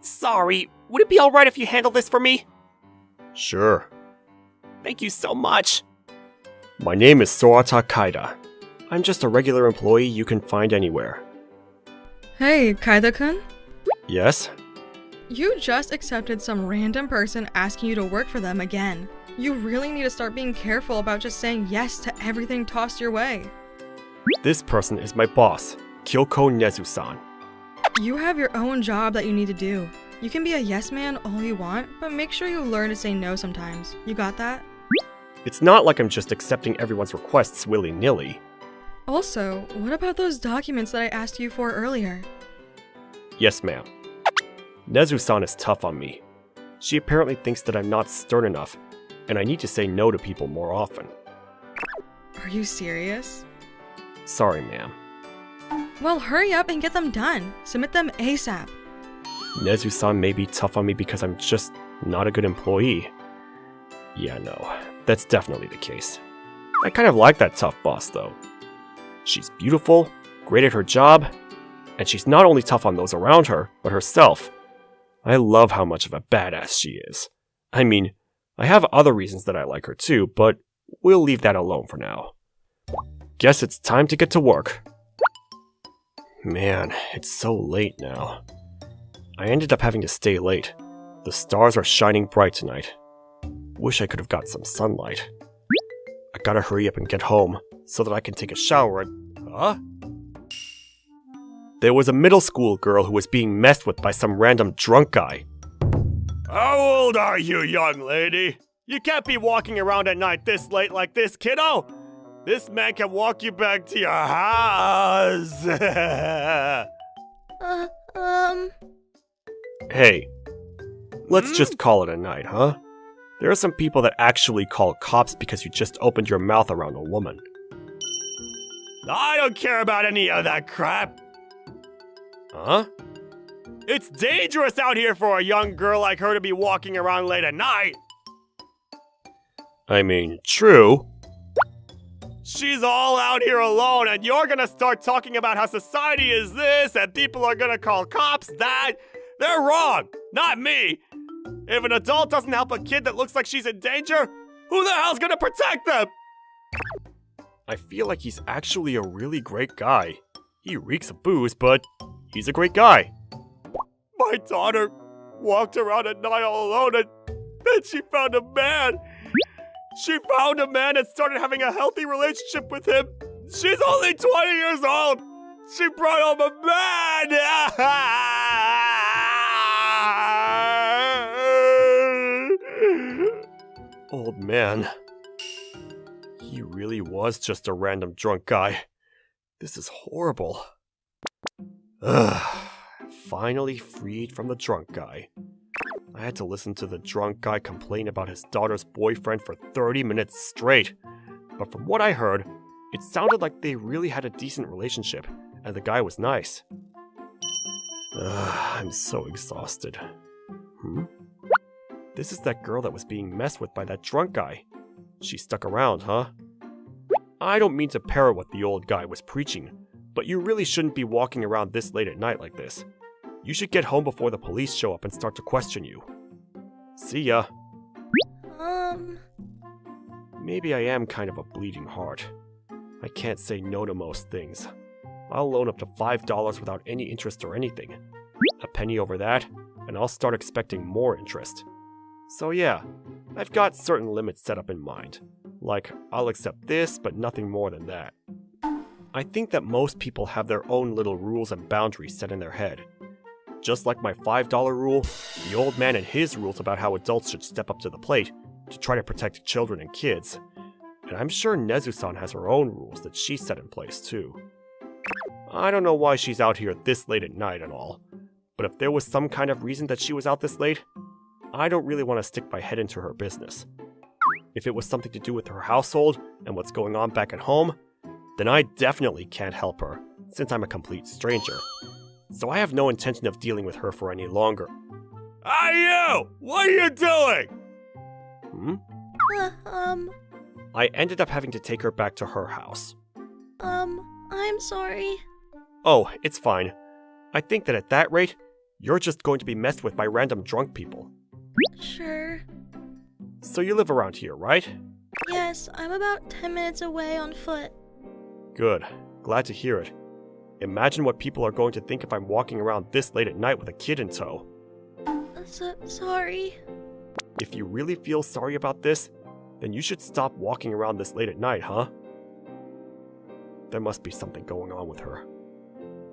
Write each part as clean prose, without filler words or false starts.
Sorry, would it be alright if you handle this for me? Sure. Thank you so much. My name is Sorata Kaida. I'm just a regular employee you can find anywhere. Hey, Kaida-kun? Yes? You just accepted some random person asking you to work for them again. You really need to start being careful about just saying yes to everything tossed your way. This person is my boss, Kyoko Nezu-san. You have your own job that you need to do. You can be a yes man all you want, but make sure you learn to say no sometimes. You got that? It's not like I'm just accepting everyone's requests willy-nilly. Also, what about those documents that I asked you for earlier? Yes, ma'am. Nezu-san is tough on me. She apparently thinks that I'm not stern enough, and I need to say no to people more often. Are you serious? Sorry, ma'am. Well, hurry up and get them done. Submit them ASAP. Nezu-san may be tough on me because I'm just not a good employee. Yeah, no, that's definitely the case. I kind of like that tough boss, though. She's beautiful, great at her job, and she's not only tough on those around her, but herself. I love how much of a badass she is. I mean, I have other reasons that I like her too, but we'll leave that alone for now. Guess it's time to get to work. Man, it's so late now. I ended up having to stay late. The stars are shining bright tonight. Wish I could have got some sunlight. I gotta hurry up and get home, so that I can take a shower and... Huh? There was a middle school girl who was being messed with by some random drunk guy. How old are you, young lady? You can't be walking around at night this late like this, kiddo! This man can walk you back to your house! Hey, let's just call it a night, huh? There are some people that actually call cops because you just opened your mouth around a woman. I don't care about any of that crap! Huh? It's dangerous out here for a young girl like her to be walking around late at night! I mean, true. She's all out here alone, and you're gonna start talking about how society is this, and people are gonna call cops that. They're wrong, not me. If an adult doesn't help a kid that looks like she's in danger, who the hell's gonna protect them? I feel like he's actually a really great guy. He reeks of booze, but he's a great guy. My daughter walked around at night all alone, and then she found a man. She found a man and started having a healthy relationship with him. She's only 20 years old. She brought home a man. Old man. He really was just a random drunk guy. This is horrible. Finally freed from the drunk guy. I had to listen to the drunk guy complain about his daughter's boyfriend for 30 minutes straight. But from what I heard, it sounded like they really had a decent relationship, and the guy was nice. I'm so exhausted. This is that girl that was being messed with by that drunk guy. She stuck around, huh? I don't mean to parrot what the old guy was preaching, but you really shouldn't be walking around this late at night like this. You should get home before the police show up and start to question you. See ya. Maybe I am kind of a bleeding heart. I can't say no to most things. I'll loan up to $5 without any interest or anything. A penny over that, and I'll start expecting more interest. So yeah, I've got certain limits set up in mind. Like, I'll accept this, but nothing more than that. I think that most people have their own little rules and boundaries set in their head. Just like my $5 rule, the old man and his rules about how adults should step up to the plate to try to protect children and kids. And I'm sure Nezu-san has her own rules that she set in place too. I don't know why she's out here this late at night and all, but if there was some kind of reason that she was out this late, I don't really want to stick my head into her business. If it was something to do with her household and what's going on back at home, then I definitely can't help her, since I'm a complete stranger. So I have no intention of dealing with her for any longer. Hey you! What are you doing? I ended up having to take her back to her house. I'm sorry. Oh, it's fine. I think that at that rate, You're just going to be messed with by random drunk people. Sure. So you live around here, right? Yes, I'm about 10 minutes away on foot. Good. Glad to hear it. Imagine what people are going to think if I'm walking around this late at night with a kid in tow. Sorry. If you really feel sorry about this, then you should stop walking around this late at night, huh? There must be something going on with her.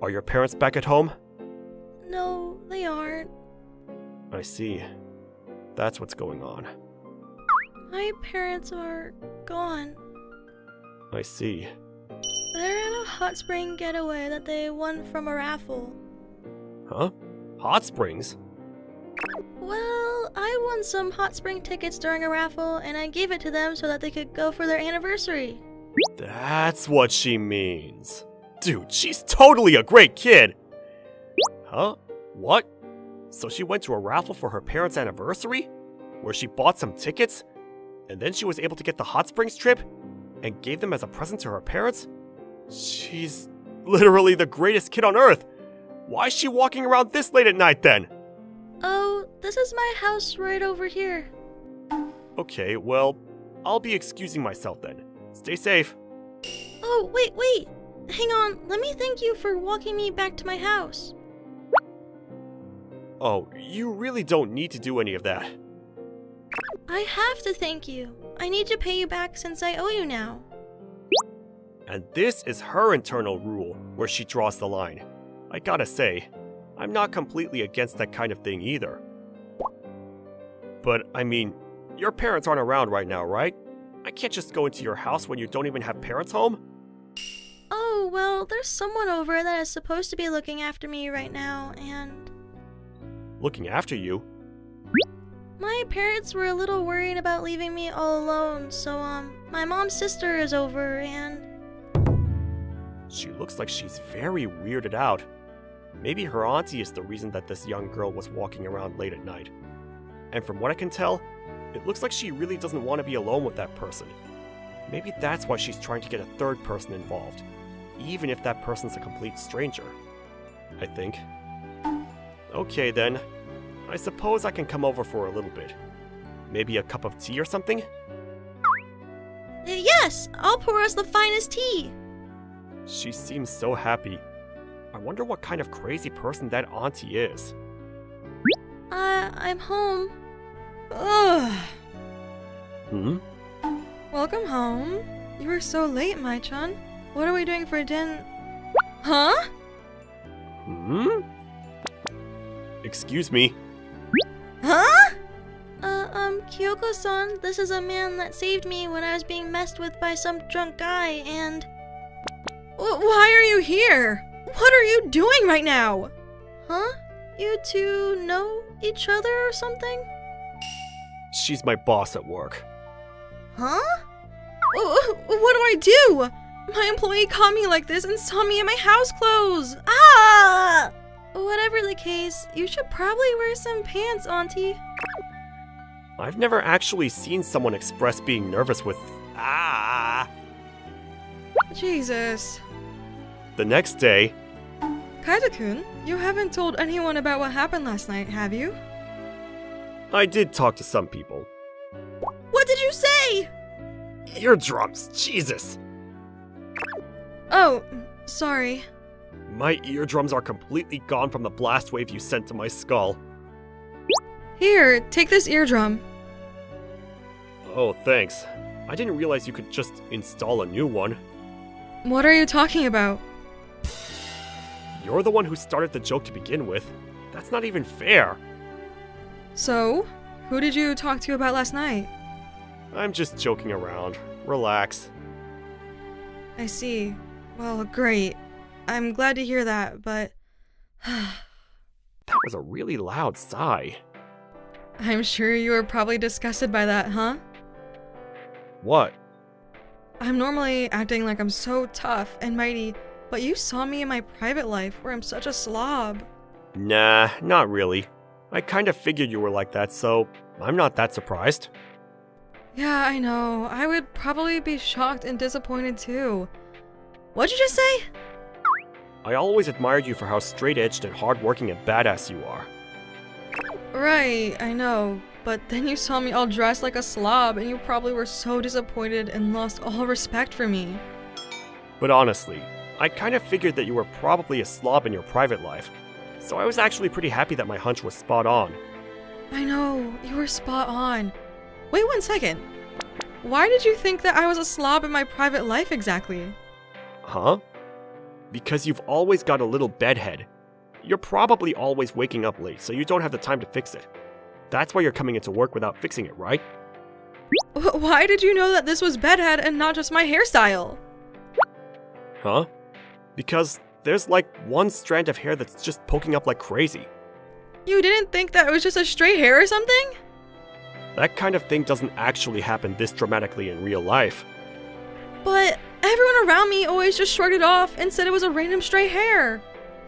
Are your parents back at home? No, they aren't. I see. That's what's going on. My parents are gone. I see. They're at a hot spring getaway that they won from a raffle. Huh? Hot springs? Well, I won some hot spring tickets during a raffle, and I gave it to them so that they could go for their anniversary. That's what she means. Dude, she's totally a great kid! Huh? What? So she went to a raffle for her parents' anniversary? Where she bought some tickets? And then she was able to get the hot springs trip? And gave them as a present to her parents? She's literally the greatest kid on earth! Why is she walking around this late at night then? Oh, this is my house right over here. Okay, well, I'll be excusing myself then. Stay safe. Oh, wait. Hang on, let me thank you for walking me back to my house. Oh, you really don't need to do any of that. I have to thank you. I need to pay you back since I owe you now. And this is her internal rule where she draws the line. I gotta say, I'm not completely against that kind of thing either. But, I mean, your parents aren't around right now, right? I can't just go into your house when you don't even have parents home? Oh, well, there's someone over that is supposed to be looking after me right now, and... Looking after you? My parents were a little worried about leaving me all alone, so, my mom's sister is over, and... She looks like she's very weirded out. Maybe her auntie is the reason that this young girl was walking around late at night. And from what I can tell, it looks like she really doesn't want to be alone with that person. Maybe that's why she's trying to get a third person involved, even if that person's a complete stranger. I think. Okay then, I suppose I can come over for a little bit. Maybe a cup of tea or something? Yes! I'll pour us the finest tea! She seems so happy. I wonder what kind of crazy person that auntie is. I'm home. Ugh. Hmm? Welcome home. You were so late, Mai-chan. What are we doing for dinner? Huh? Hmm? Excuse me. Huh? Kyoko-san, this is a man that saved me when I was being messed with by some drunk guy, and... Why are you here? What are you doing right now? Huh? You two know each other or something? She's my boss at work. Huh? What do I do? My employee caught me like this and saw me in my house clothes. Ah! Whatever the case, you should probably wear some pants, Auntie. I've never actually seen someone express being nervous with ah. Jesus. The next day, Kaito-kun, you haven't told anyone about what happened last night, have you? I did talk to some people. What did you say? Eardrums, Jesus! Oh, sorry. My eardrums are completely gone from the blast wave you sent to my skull. Here, take this eardrum. Oh, thanks. I didn't realize you could just install a new one. What are you talking about? You're the one who started the joke to begin with. That's not even fair. So, who did you talk to about last night? I'm just joking around. Relax. I see. Well, great. I'm glad to hear that, but... That was a really loud sigh. I'm sure you were probably disgusted by that, huh? What? I'm normally acting like I'm so tough and mighty, but you saw me in my private life where I'm such a slob. Nah, not really. I kind of figured you were like that, so I'm not that surprised. Yeah, I know. I would probably be shocked and disappointed too. What'd you just say? I always admired you for how straight-edged and hardworking and badass you are. Right, I know. But then you saw me all dressed like a slob and you probably were so disappointed and lost all respect for me. But honestly, I kind of figured that you were probably a slob in your private life, so I was actually pretty happy that my hunch was spot on. I know, you were spot on. Wait 1 second. Why did you think that I was a slob in my private life exactly? Huh? Because you've always got a little bedhead. You're probably always waking up late, so you don't have the time to fix it. That's why you're coming into work without fixing it, right? Why did you know that this was bedhead and not just my hairstyle? Huh? Because there's like one strand of hair that's just poking up like crazy. You didn't think that it was just a straight hair or something? That kind of thing doesn't actually happen this dramatically in real life. But everyone around me always just shrugged it off and said it was a random stray hair.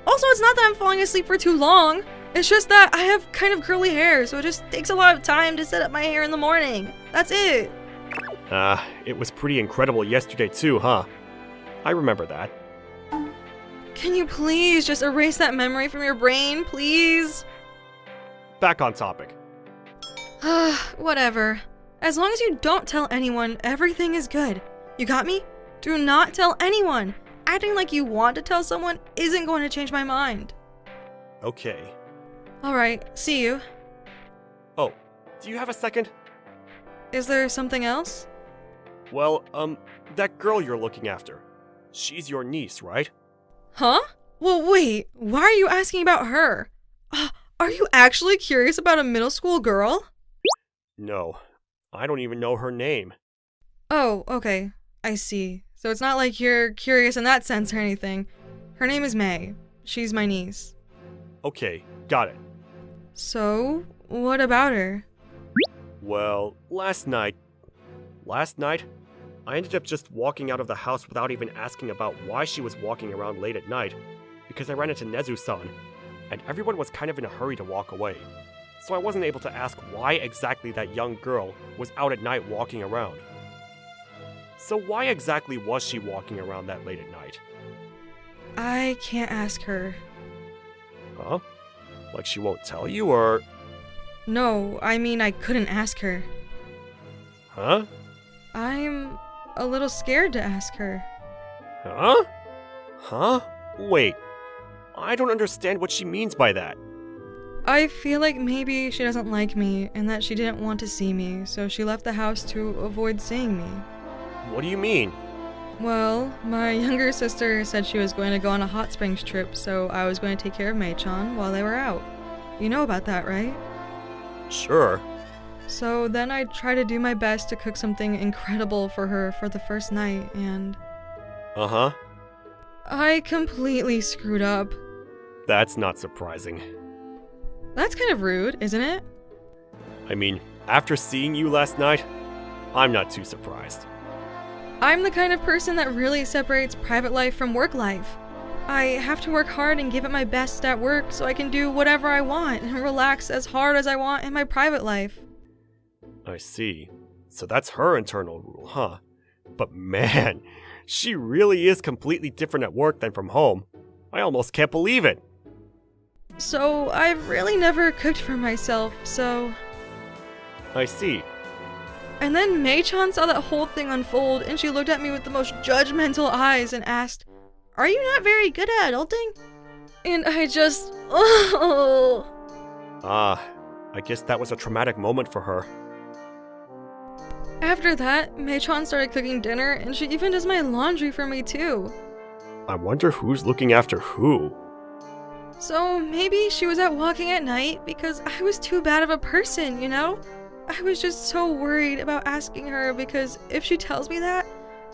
Also, it's not that I'm falling asleep for too long. It's just that I have kind of curly hair, so it just takes a lot of time to set up my hair in the morning. That's it. It was pretty incredible yesterday too, huh? I remember that. Can you please just erase that memory from your brain, please? Back on topic. Whatever. As long as you don't tell anyone, everything is good. You got me? Do not tell anyone. Acting like you want to tell someone isn't going to change my mind. Okay. Alright, see you. Oh, do you have a second? Is there something else? Well, that girl you're looking after. She's your niece, right? Huh? Well, wait, why are you asking about her? Are you actually curious about a middle school girl? No, I don't even know her name. Oh, okay. I see. So it's not like you're curious in that sense or anything. Her name is May. She's my niece. Okay, got it. So, what about her? Well, last night, I ended up just walking out of the house without even asking about why she was walking around late at night, because I ran into Nezu-san, and everyone was kind of in a hurry to walk away. So I wasn't able to ask why exactly that young girl was out at night walking around. So why exactly was she walking around that late at night? I can't ask her. Huh? Like she won't tell you, or... No, I mean I couldn't ask her. Huh? I'm a little scared to ask her. Huh? Huh? Wait. I don't understand what she means by that. I feel like maybe she doesn't like me and that she didn't want to see me, so she left the house to avoid seeing me. What do you mean? Well, my younger sister said she was going to go on a hot springs trip, so I was going to take care of Mei-chan while they were out. You know about that, right? Sure. So then I tried to do my best to cook something incredible for her for the first night, and... Uh-huh. I completely screwed up. That's not surprising. That's kind of rude, isn't it? I mean, after seeing you last night, I'm not too surprised. I'm the kind of person that really separates private life from work life. I have to work hard and give it my best at work so I can do whatever I want and relax as hard as I want in my private life. I see. So that's her internal rule, huh? But man, she really is completely different at work than from home. I almost can't believe it. So I've really never cooked for myself, so... I see. And then Mei-chan saw that whole thing unfold and she looked at me with the most judgmental eyes and asked, "Are you not very good at adulting?" And I just... Oh. I guess that was a traumatic moment for her. After that, Mei-chan started cooking dinner and she even does my laundry for me too. I wonder who's looking after who. So maybe she was out walking at night because I was too bad of a person, you know? I was just so worried about asking her because if she tells me that,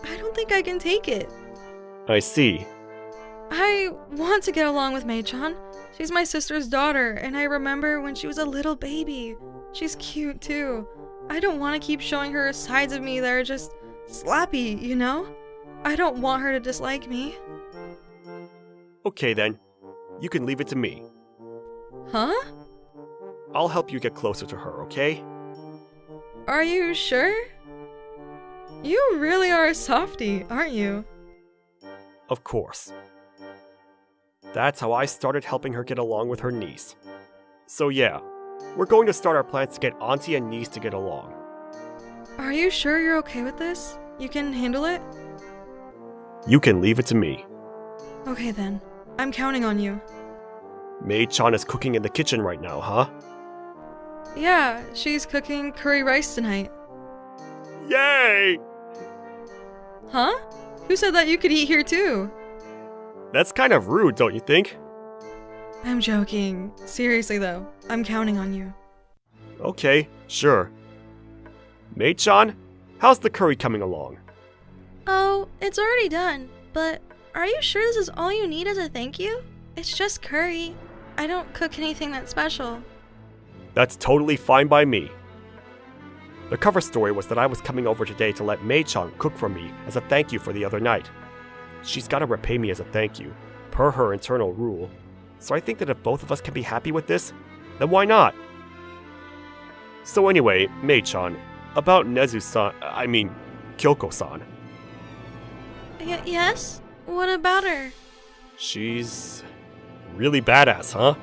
I don't think I can take it. I see. I want to get along with Mei-chan. She's my sister's daughter, and I remember when she was a little baby. She's cute too. I don't want to keep showing her sides of me that are just slappy, you know? I don't want her to dislike me. Okay then. You can leave it to me. Huh? I'll help you get closer to her, okay? Are you sure? You really are a softie, aren't you? Of course. That's how I started helping her get along with her niece. So yeah, we're going to start our plans to get auntie and niece to get along. Are you sure you're okay with this? You can handle it? You can leave it to me. Okay then. I'm counting on you. Mei-chan is cooking in the kitchen right now, huh? Yeah, she's cooking curry rice tonight. Yay! Huh? Who said that you could eat here too? That's kind of rude, don't you think? I'm joking. Seriously though, I'm counting on you. Okay, sure. Mei-chan, how's the curry coming along? Oh, it's already done. But are you sure this is all you need as a thank you? It's just curry. I don't cook anything that special. That's totally fine by me. The cover story was that I was coming over today to let Mei-chan cook for me as a thank you for the other night. She's gotta repay me as a thank you, per her internal rule. So I think that if both of us can be happy with this, then why not? So anyway, Mei-chan, about Kyoko-san. Yes? What about her? She's really badass, huh?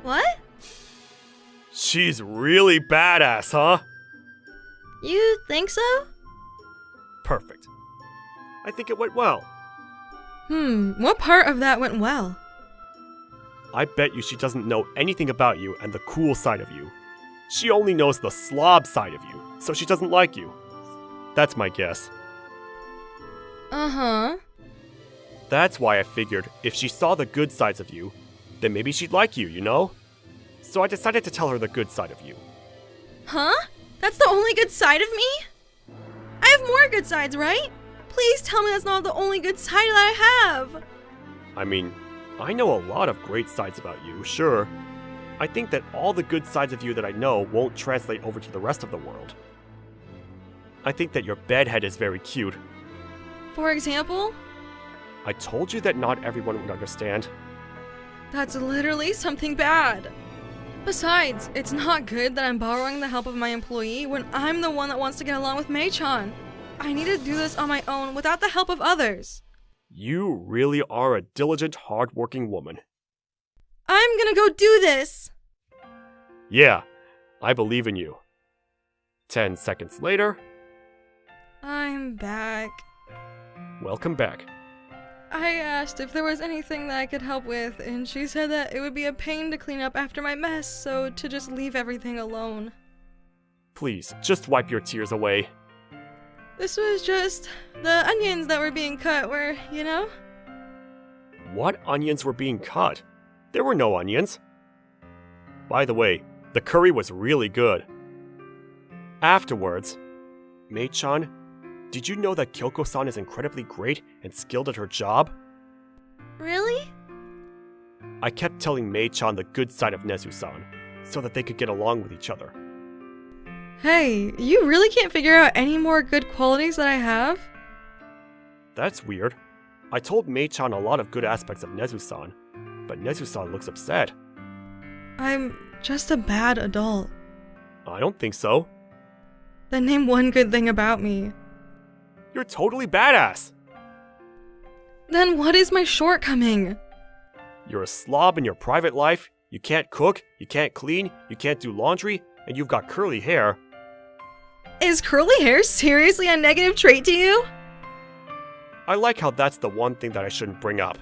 What? She's really badass, huh? You think so? Perfect. I think it went well. What part of that went well? I bet you she doesn't know anything about you and the cool side of you. She only knows the slob side of you, so she doesn't like you. That's my guess. Uh-huh. That's why I figured if she saw the good sides of you, then maybe she'd like you, you know? So I decided to tell her the good side of you. Huh? That's the only good side of me? I have more good sides, right? Please tell me that's not the only good side that I have. I mean, I know a lot of great sides about you, sure. I think that all the good sides of you that I know won't translate over to the rest of the world. I think that your bedhead is very cute. For example? I told you that not everyone would understand. That's literally something bad. Besides, it's not good that I'm borrowing the help of my employee when I'm the one that wants to get along with Mei-chan. I need to do this on my own without the help of others. You really are a diligent, hard-working woman. I'm gonna go do this! Yeah, I believe in you. 10 seconds later. I'm back. Welcome back. I asked if there was anything that I could help with, and she said that it would be a pain to clean up after my mess, so to just leave everything alone. Please, just wipe your tears away. This was just the onions that were being cut were, you know? What onions were being cut? There were no onions. By the way, the curry was really good. Afterwards, Mei-chan, did you know that Kyoko-san is incredibly great and skilled at her job? Really? I kept telling Mei-chan the good side of Nezu-san, so that they could get along with each other. Hey, you really can't figure out any more good qualities that I have? That's weird. I told Mei-chan a lot of good aspects of Nezu-san, but Nezu-san looks upset. I'm just a bad adult. I don't think so. Then name one good thing about me. You're totally badass! Then what is my shortcoming? You're a slob in your private life, you can't cook, you can't clean, you can't do laundry, and you've got curly hair. Is curly hair seriously a negative trait to you? I like how that's the one thing that I shouldn't bring up.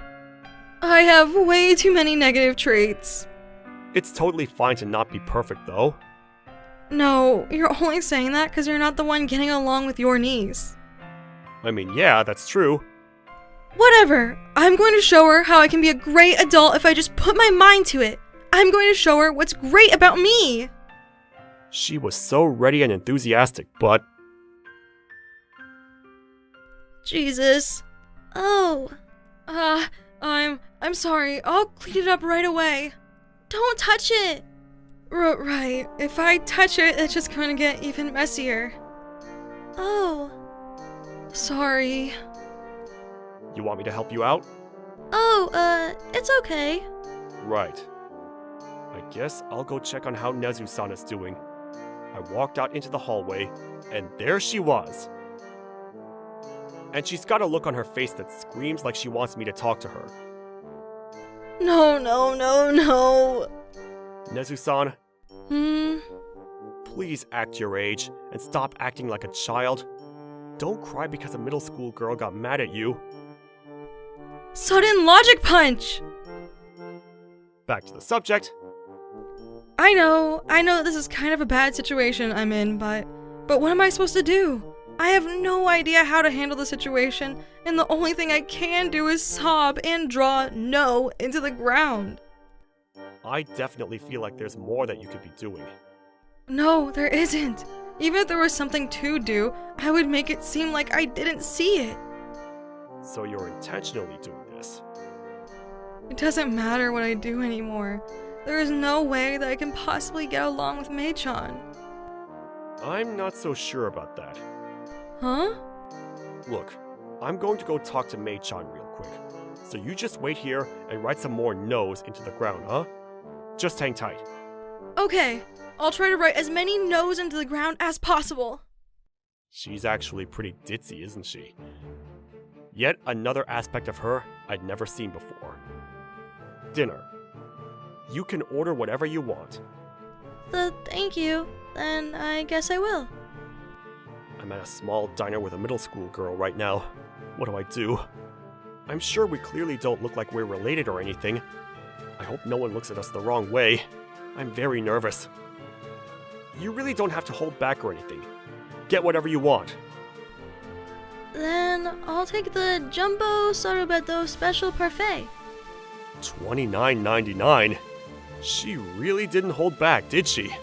I have way too many negative traits. It's totally fine to not be perfect, though. No, you're only saying that because you're not the one getting along with your niece. I mean, yeah, that's true. Whatever. I'm going to show her how I can be a great adult if I just put my mind to it. I'm going to show her what's great about me. She was so ready and enthusiastic, but... Jesus. Oh. I'm sorry. I'll clean it up right away. Don't touch it. Right. If I touch it, it's just going to get even messier. Oh. Sorry. You want me to help you out? Oh, it's okay. Right. I guess I'll go check on how Nezu-san is doing. I walked out into the hallway, and there she was. And she's got a look on her face that screams like she wants me to talk to her. No, no, no, no. Nezu-san, Hmm? please act your age and stop acting like a child. Don't cry because a middle school girl got mad at you. Sudden logic punch! Back to the subject. I know this is kind of a bad situation I'm in, but what am I supposed to do? I have no idea how to handle the situation, and the only thing I can do is sob and draw no into the ground. I definitely feel like there's more that you could be doing. No, there isn't. Even if there was something to do, I would make it seem like I didn't see it. So you're intentionally doing this. It doesn't matter what I do anymore. There is no way that I can possibly get along with Mei-chan. I'm not so sure about that. Huh? Look, I'm going to go talk to Mei-chan real quick. So you just wait here and write some more no's into the ground, huh? Just hang tight. Okay, I'll try to write as many no's into the ground as possible. She's actually pretty ditzy, isn't she? Yet another aspect of her I'd never seen before. Dinner. You can order whatever you want. Thank you. Then I guess I will. I'm at a small diner with a middle school girl right now. What do I do? I'm sure we clearly don't look like we're related or anything. I hope no one looks at us the wrong way. I'm very nervous. You really don't have to hold back or anything. Get whatever you want. Then I'll take the Jumbo Sorubeto Special Parfait. $29.99? She really didn't hold back, did she?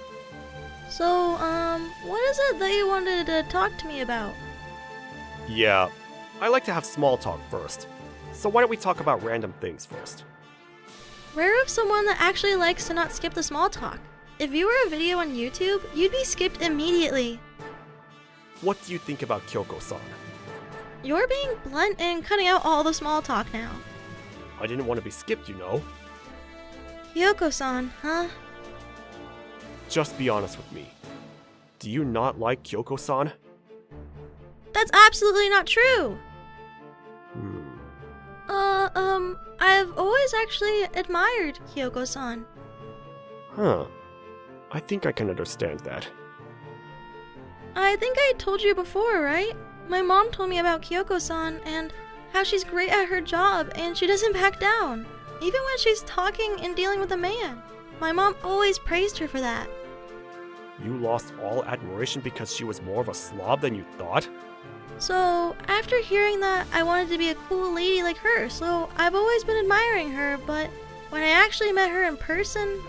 So, what is it that you wanted to talk to me about? Yeah, I like to have small talk first. So why don't we talk about random things first? Rare of someone that actually likes to not skip the small talk. If you were a video on YouTube, you'd be skipped immediately. What do you think about Kyoko-san? You're being blunt and cutting out all the small talk now. I didn't want to be skipped, you know. Kyoko-san, huh? Just be honest with me. Do you not like Kyoko-san? That's absolutely not true. I've always actually admired Kyoko-san. Huh. I think I can understand that. I think I told you before, right? My mom told me about Kyoko-san and how she's great at her job and she doesn't back down, even when she's talking and dealing with a man. My mom always praised her for that. You lost all admiration because she was more of a slob than you thought? So, after hearing that, I wanted to be a cool lady like her, so I've always been admiring her, but when I actually met her in person,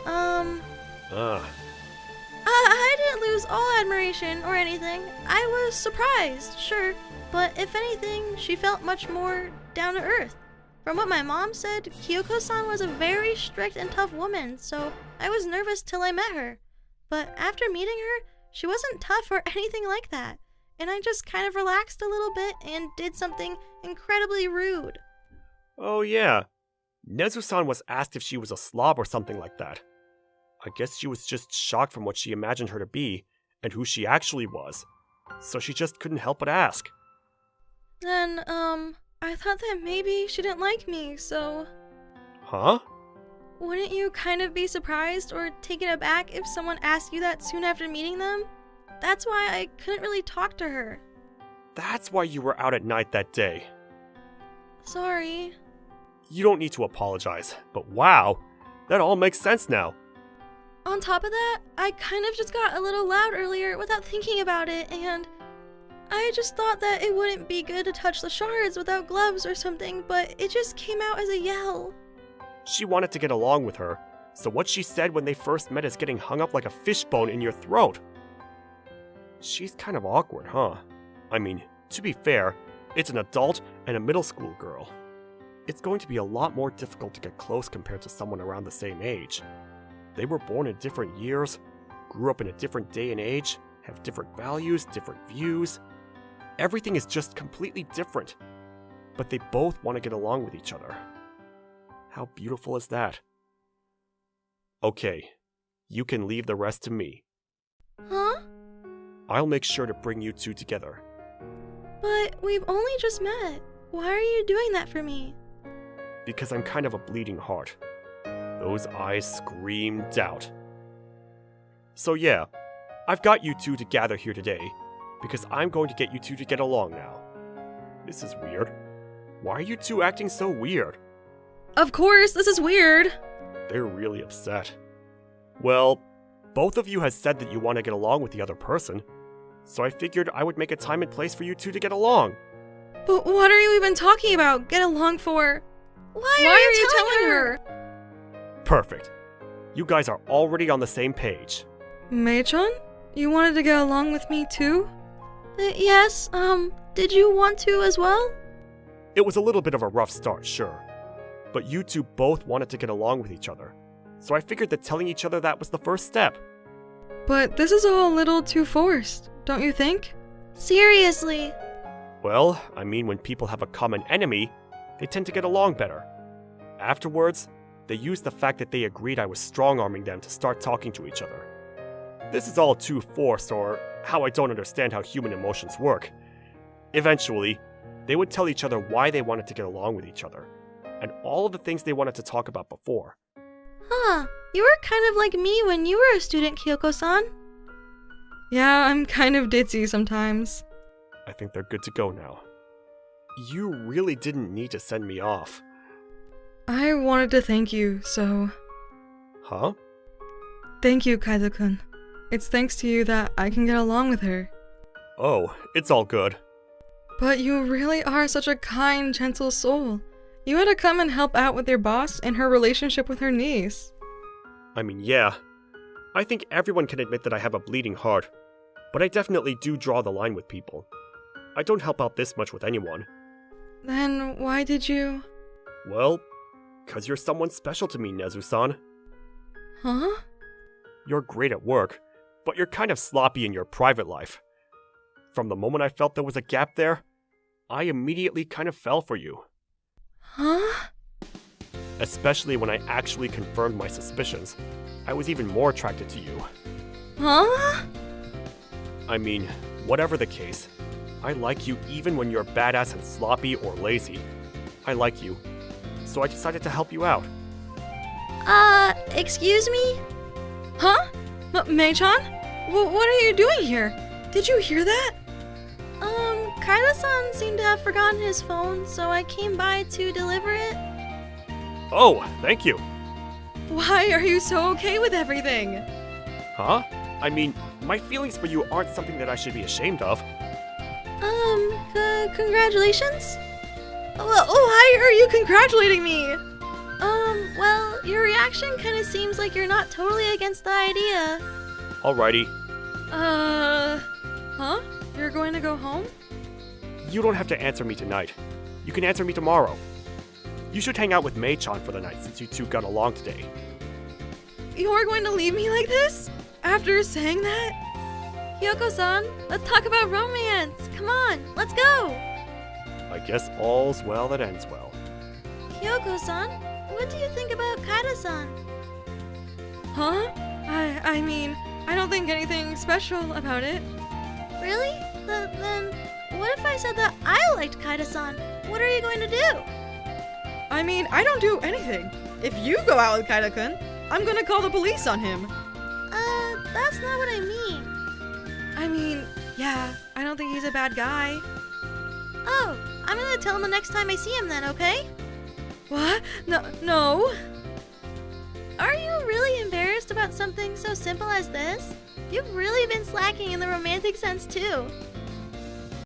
I didn't lose all admiration or anything. I was surprised, sure, but if anything, she felt much more down to earth. From what my mom said, Kyoko-san was a very strict and tough woman, so I was nervous till I met her. But after meeting her, she wasn't tough or anything like that, and I just kind of relaxed a little bit and did something incredibly rude. Oh yeah. Nezu-san was asked if she was a slob or something like that. I guess she was just shocked from what she imagined her to be, and who she actually was. So she just couldn't help but ask. Then, I thought that maybe she didn't like me, so... Huh? Wouldn't you kind of be surprised or taken aback if someone asked you that soon after meeting them? That's why I couldn't really talk to her. That's why you were out at night that day. Sorry. You don't need to apologize, but wow, that all makes sense now. On top of that, I kind of just got a little loud earlier without thinking about it, and I just thought that it wouldn't be good to touch the shards without gloves or something, but it just came out as a yell. She wanted to get along with her, so what she said when they first met is getting hung up like a fishbone in your throat. She's kind of awkward, huh? I mean, to be fair, it's an adult and a middle school girl. It's going to be a lot more difficult to get close compared to someone around the same age. They were born in different years, grew up in a different day and age, have different values, different views. Everything is just completely different. But they both want to get along with each other. How beautiful is that? Okay, you can leave the rest to me. Huh? I'll make sure to bring you two together. But we've only just met. Why are you doing that for me? Because I'm kind of a bleeding heart. Those eyes scream doubt. So yeah, I've got you two to gather here today, because I'm going to get you two to get along now. This is weird. Why are you two acting so weird? Of course, this is weird. They're really upset. Well, both of you has said that you want to get along with the other person, so I figured I would make a time and place for you two to get along. But what are you even talking about? Get along for? Why are you telling her? Perfect. You guys are already on the same page. Mei-chan? You wanted to get along with me too? Yes, did you want to as well? It was a little bit of a rough start, sure. But you two both wanted to get along with each other, so I figured that telling each other that was the first step. But this is all a little too forced, don't you think? Seriously? Well, I mean, when people have a common enemy, they tend to get along better. Afterwards, they used the fact that they agreed I was strong-arming them to start talking to each other. This is all too forced, or how I don't understand how human emotions work. Eventually, they would tell each other why they wanted to get along with each other, and all of the things they wanted to talk about before. Huh, you were kind of like me when you were a student, Kyoko-san. Yeah, I'm kind of ditzy sometimes. I think they're good to go now. You really didn't need to send me off. I wanted to thank you, so... Huh? Thank you, Kaido-kun. It's thanks to you that I can get along with her. Oh, it's all good. But you really are such a kind, gentle soul. You had to come and help out with your boss and her relationship with her niece. I mean, yeah. I think everyone can admit that I have a bleeding heart, but I definitely do draw the line with people. I don't help out this much with anyone. Then why did you... Well, 'cause you're someone special to me, Nezu-san. Huh? You're great at work, but you're kind of sloppy in your private life. From the moment I felt there was a gap there, I immediately kind of fell for you. Huh? Especially when I actually confirmed my suspicions. I was even more attracted to you. Huh? I mean, whatever the case, I like you even when you're badass and sloppy or lazy. I like you, so I decided to help you out. Excuse me? Huh? Mei-chan? What are you doing here? Did you hear that? Kaido-san seemed to have forgotten his phone, so I came by to deliver it. Oh, thank you. Why are you so okay with everything? Huh? I mean, my feelings for you aren't something that I should be ashamed of. Congratulations? Why are you congratulating me? Well, your reaction kind of seems like you're not totally against the idea. Alrighty. Huh? You're going to go home? You don't have to answer me tonight. You can answer me tomorrow. You should hang out with Mei-chan for the night since you two got along today. You're going to leave me like this? After saying that? Kyoko-san, let's talk about romance. Come on, let's go. I guess all's well that ends well. Kyoko-san, what do you think about Kaido-san? Huh? I mean, I don't think anything special about it. Really? Then, what if I said that I liked Kaido-san? What are you going to do? I mean, I don't do anything. If you go out with Kaido-kun, I'm gonna call the police on him. That's not what I mean. I mean, yeah, I don't think he's a bad guy. Oh, I'm gonna tell him the next time I see him then, okay? What? No. Are you really embarrassed about something so simple as this? You've really been slacking in the romantic sense too.